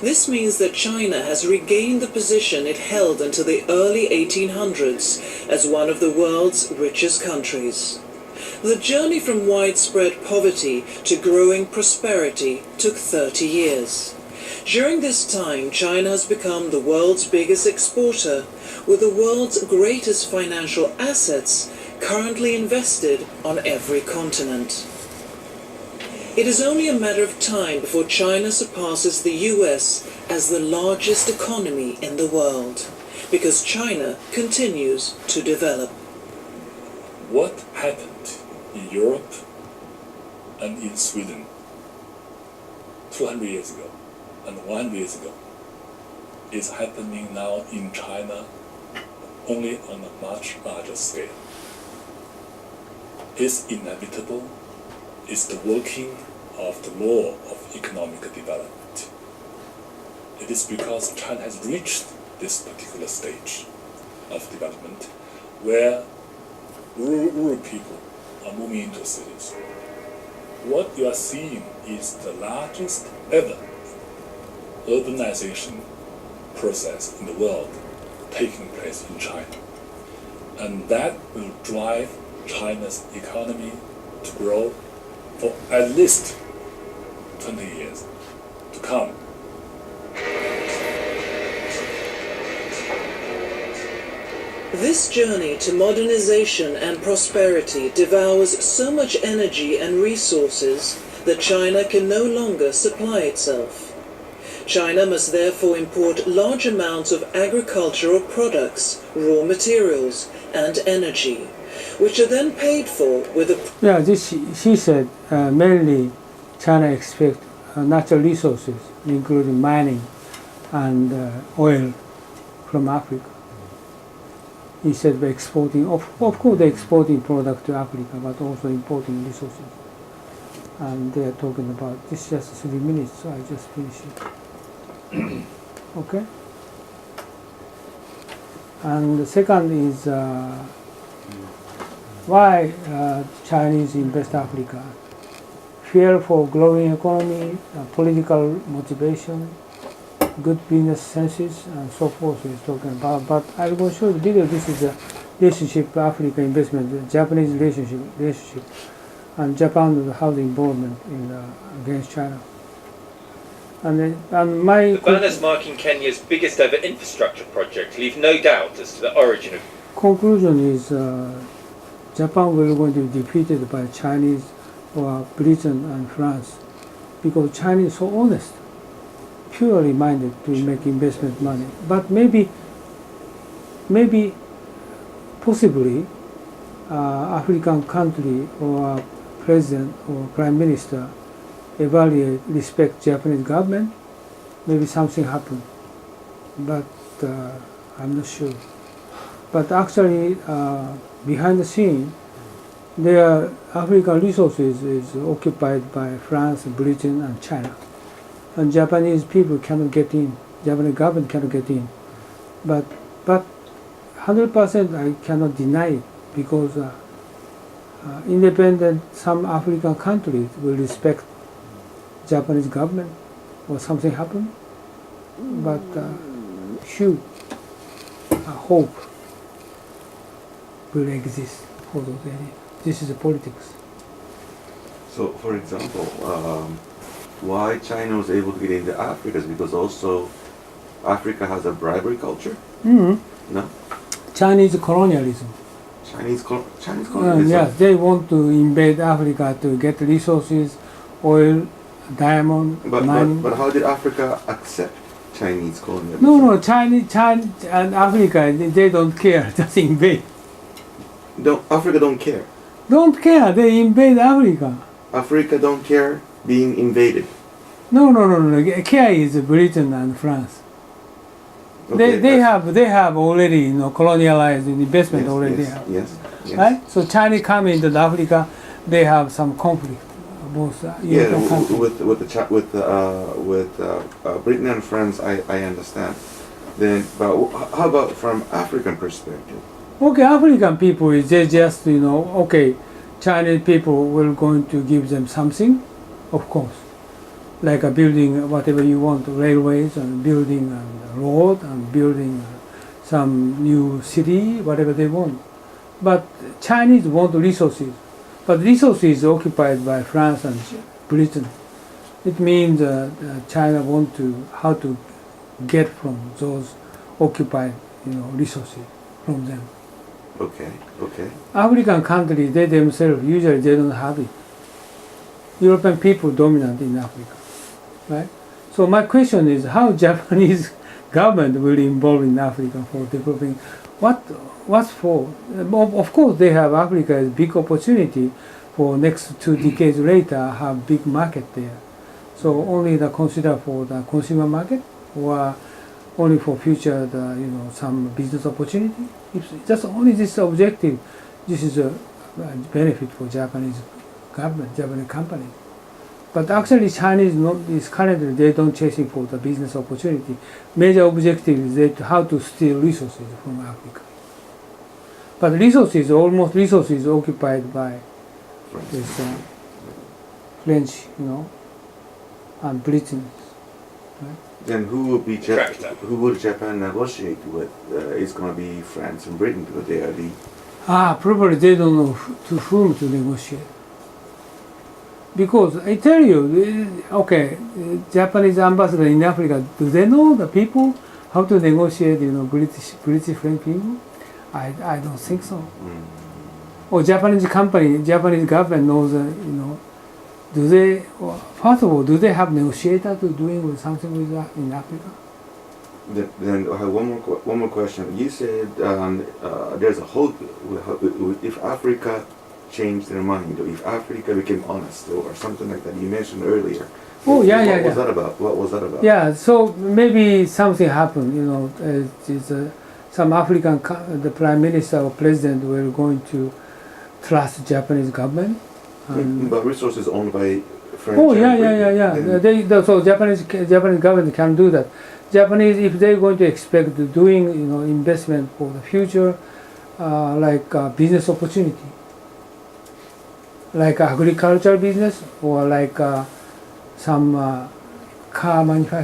This means that China has regained the position it held until the early 1800s as one of the world's richest countries. The journey from widespread poverty to growing prosperity took 30 years. During this time, China has become the world's biggest exporter, with the world's greatest financial assets currently invested on every continent. It is only a matter of time before China surpasses the US as the largest economy in the world, because China continues to develop. What happened in Europe and in Sweden 200 years ago and 100 years ago is happening now in China only on a much larger scale. It's inevitable. It's the working of the law of economic development. It is because China has reached this particular stage of development where rural people are moving into cities. What you are seeing is the largest ever urbanization process in the world taking place in China. And that will drive China's economy to grow for at least 20 years to come. This journey to modernization and prosperity devours so much energy and resources that China can no longer supply itself. China must therefore import large amounts of agricultural products, raw materials, and energy, which are then paid for with a... Yeah, she said mainly China expects natural resources, including mining and oil from Africa. Instead of exporting, of course they're exporting product to Africa, but also importing resources. And they're talking about, this is just 3 minutes, so I just finish it. Okay? And the second is why Chinese invest Africa? Fear for growing economy, political motivation, good business senses, and so forth is talking about. But I will show you the video. This is a relationship, Africa investment, Japanese relationship, and Japan's housing involvement against China. And my the banners marking Kenya's biggest ever infrastructure project leave no doubt as to the origin of... Conclusion is Japan will going to be defeated by Chinese or Britain and France, because China is so honest, purely minded to make investment money. But maybe possibly African country or president or prime minister evaluate, respect Japanese government, maybe something happen. But I'm not sure. But actually, behind the scene, their African resources is occupied by France, Britain, and China. And Japanese people cannot get in. Japanese government cannot get in. But 100% I cannot deny it, because independent, some African countries will respect Japanese government or something happen. But huge hope will exist for those areas. This is the politics. So, for example, why China was able to get into Africa is because also Africa has a bribery culture? Mm-hmm. No? Chinese colonialism. Chinese colonialism? Yes, they want to invade Africa to get resources, oil, diamond, mining. But how did Africa accept Chinese colonialism? No, China and Africa, they don't care, just invade. Africa don't care. Don't care, they invade Africa. Africa don't care being invaded. No. Care is Britain and France. Okay, they have already colonialized investment already. Yes. Right? So China come into Africa, they have some conflict. Both European countries. with Britain and France, I understand. Then, but how about from African perspective? Okay, African people is they just okay, Chinese people will going to give them something, of course. like building whatever you want, railways and building a road and building some new city, whatever they want. But Chinese want resources, but resources occupied by France and Britain. It means China want to how to get from those occupied, resources from them. Okay, okay. African countries, they themselves usually they don't have it. European people dominant in Africa, right? So my question is how Japanese government will involve in Africa for developing what's for? Of course, they have Africa as big opportunity for next 2 decades later have big market there. So only the consider for the consumer market or only for future some business opportunity. If just only this objective, this is a benefit for Japanese government, Japanese company. But actually Chinese is currently they don't chasing for the business opportunity. Major objective is how to steal resources from Africa. But almost resources occupied by this French, and Britain. Right? Then who would Japan negotiate with? It's going to be France and Britain because they are the. Probably they don't know to whom to negotiate. Because I tell you, Japanese ambassador in Africa, do they know the people how to negotiate? British French people. I don't think so. Or Japanese government knows. Do they? First of all, do they have negotiators doing something with that in Africa? Then I have one more question. You said there's a hope if Africa changed their mind, or if Africa became honest, or something like that. You mentioned earlier. What was that about? What was that about? Yeah, so maybe something happened. Some African, the prime minister or president were going to trust Japanese government. But resources owned by French. So Japanese government can do that. Japanese, if they're going to expect doing investment for the future, like business opportunity, like agricultural business or like some car manufacturing.